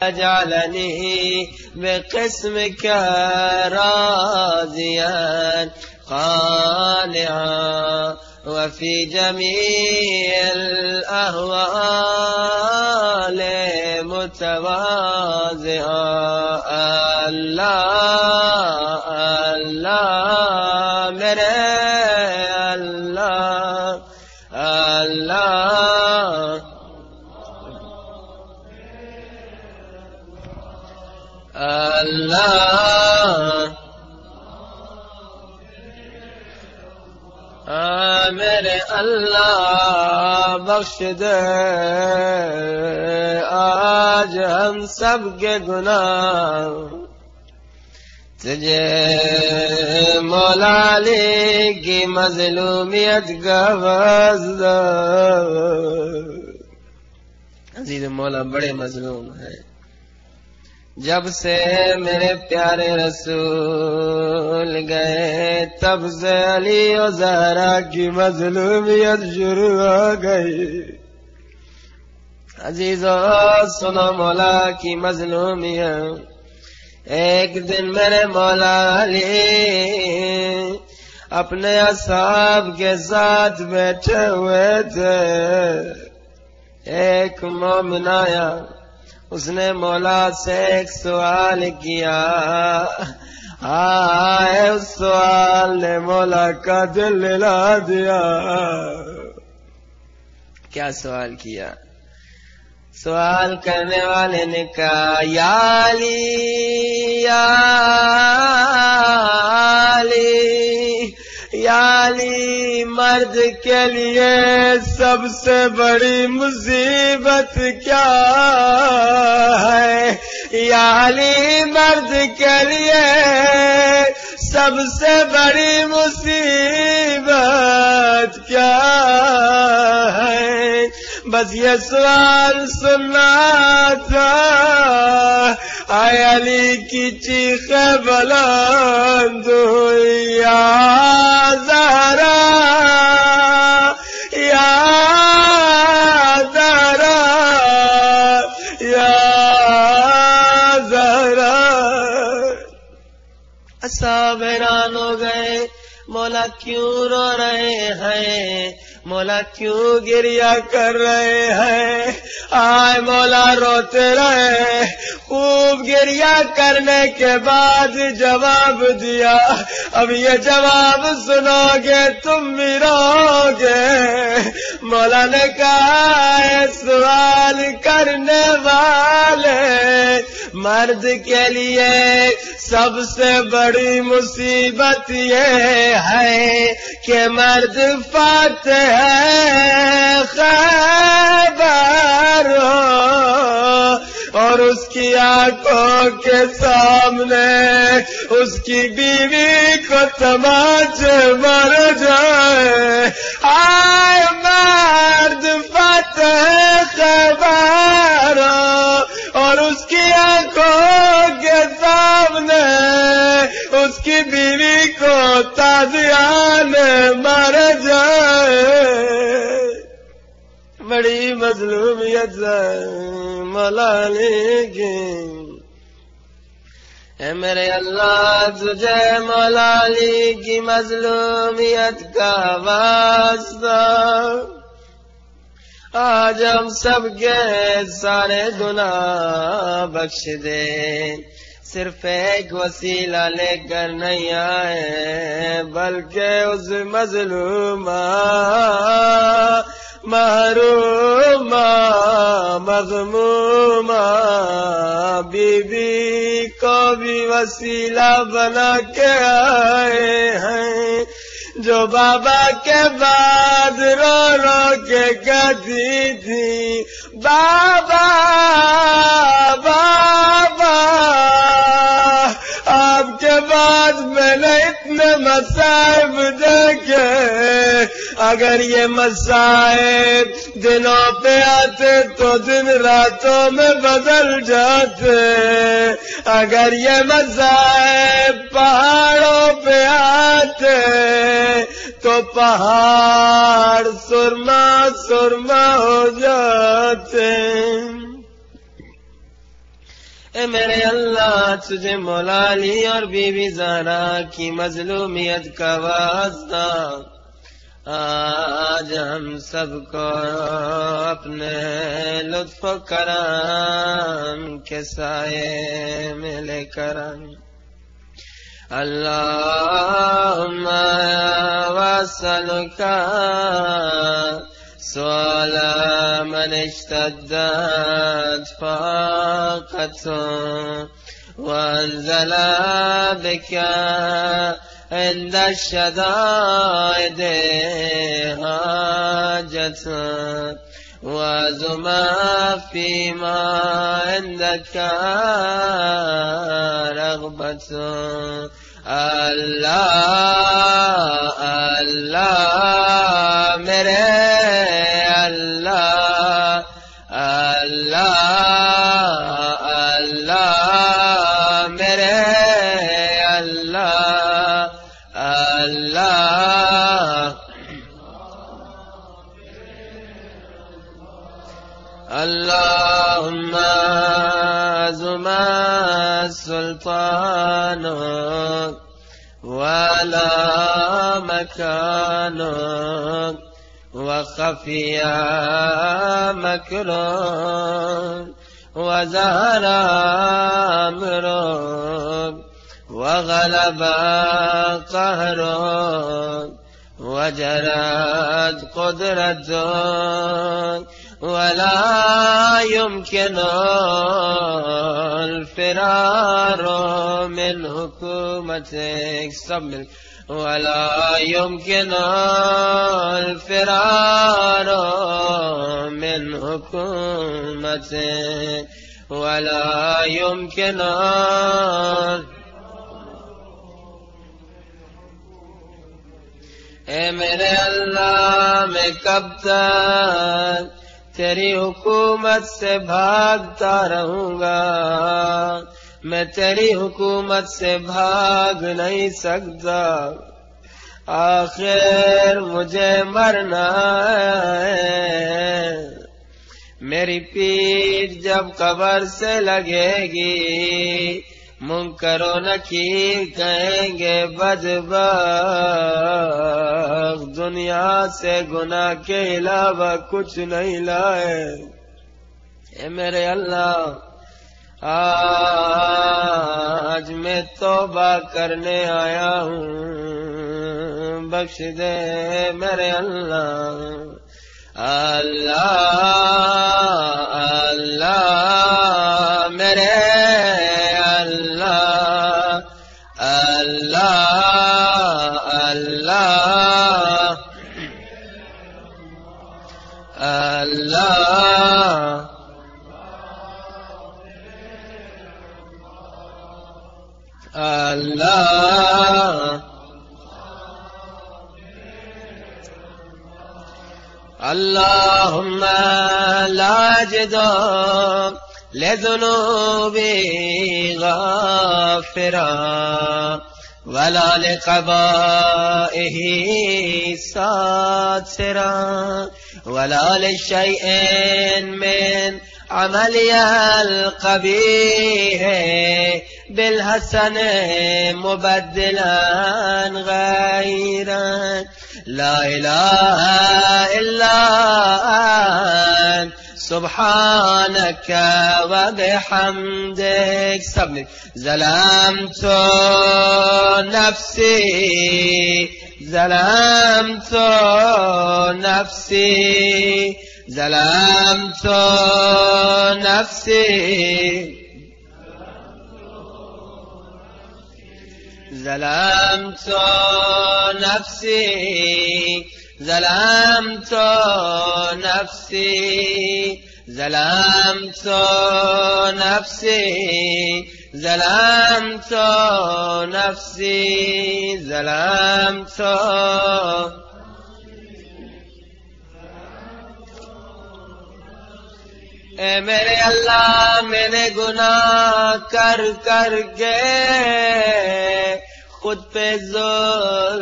جعلني بقسمك راضيا قانعا وفي جميع الأهوال متواضعا. اللہ اللہ میرے اللہ اللہ اللہ میرے اللہ بخش دے آج ہم سب کے گناہ، تجھے مولا علی کی مظلومیت کا واسطہ۔ عزیز مولا بڑے مظلوم ہیں، جب سے میرے پیارے رسول گئے تب سے علی و زہرا کی مظلومیت شروع ہو گئی۔ عزیزو سنو مولا کی مظلومیت۔ ایک دن میرے مولا علی اپنے اصحاب کے ساتھ بیٹھے ہوئے تھے، ایک مومن آیا، اس نے مولا سے ایک سوال کیا، اس سوال نے مولا کا دل ہلا دیا۔ کیا سوال کیا؟ سوال کرنے والے نے کہا، یا علی یا علی یا علی، مرد کے لیے سب سے بڑی مصیبت کیا ہے؟ یا علی، مرد کے لیے سب سے بڑی مصیبت کیا ہے؟ بس یہ سوال سننا تھا۔ آئے علی کی چیخیں بلند ہوئی، یا زہرا یا زہرا یا زہرا۔ اصحاب حیران ہو گئے، مولا کیوں رو رہے ہیں؟ مولا کیوں گریہ کر رہے ہیں؟ آئے مولا روتے رہے، خوب گریہ کرنے کے بعد جواب دیا۔ اب یہ جواب سنو گے تم بھی رو گے۔ مولا نے کہا، سوال کرنے والے، مرد کے لیے سب سے بڑی مصیبت یہ ہے کہ مرد فاتح خیبر ہو اور اس کی آنکھوں کے سامنے اس کی بیوی کو تماچے مر جائے۔ آئے مرد فاتح خیبر ہو اور اس کی آنکھوں کے سامنے اس کی بیوی کو تازیانے مر جائے۔ بڑی مظلومیت مولا علی کی۔ اے میرے اللہ، تجھے مولا علی کی مظلومیت کا واسطہ، آج ہم سب کے سارے گناہ بخش دے۔ صرف ایک وسیلہ لے کر نہیں آئے بلکہ اس مظلومہ محرومہ مغمومہ بی بی کو بھی وسیلہ بنا کے آئے ہیں، جو بابا کے بعد رو رو کے کہتی تھی، بابا بابا آپ کے بعد میں نے اتنے مصائب دیکھے، اگر یہ مصائب دنوں پہ آتے تو دن راتوں میں بدل جاتے، اگر یہ مصائب پہاڑوں پہ آتے تو پہاڑ سرما سرما ہو جاتے۔ اے میرے اللہ تجھے مولا علی اور بی بی زہرا کی مظلومیت کا واسطہ آج ہم سب کو اپنے لطف و کرم کے سائے میں لے کر اللہم واسألک سؤال من اشتدت فاقته وانزل بك عند الشدائد حاجته وعزم فيما عندك رغبته اللہ اللہ میرے اللہ اللہ اللہ میرے اللہ اللہ اللہم عظم سلطانک وعلا مکانک وخفی مکرک وظہر امرک وغلب قہرک وجرت قدرتک ولا يمكن الفرار من حكومتك ولا يمكن الفرار من حكومتك ولا يمكن اے میرے اللہ میں کب تک تیری حکومت سے بھاگتا رہوں گا؟ میں تیری حکومت سے بھاگ نہیں سکتا، آخر مجھے مرنا ہے۔ میری پیٹھ جب قبر سے لگے گی، منکر و نکیر کہیں گے بدبخت دنیا سے گناہ کے علاوہ کچھ نہیں لائے۔ اے میرے اللہ آج میں توبہ کرنے آیا ہوں، بخش دے میرے اللہ۔ اللہ اللہ میرے اللہ اللہ اللہ اللہ اللہ اللہم لا اجد لذنوبی غافرا ولا لقبائه ساترا ولا لشيء من عملی القبیح بالحسن مبدلا غیرا لا الہ الا انت سبحانک وبحمدک سب نے ظلمت نفسی ظلمت نفسی ظلمت نفسی ظلمت نفسی ظلمت نفسی ظلمت نفسی ظلمت نفسی ظلمت اے میرے اللہ میں نے گناہ کر کر کے خود پہ ظلم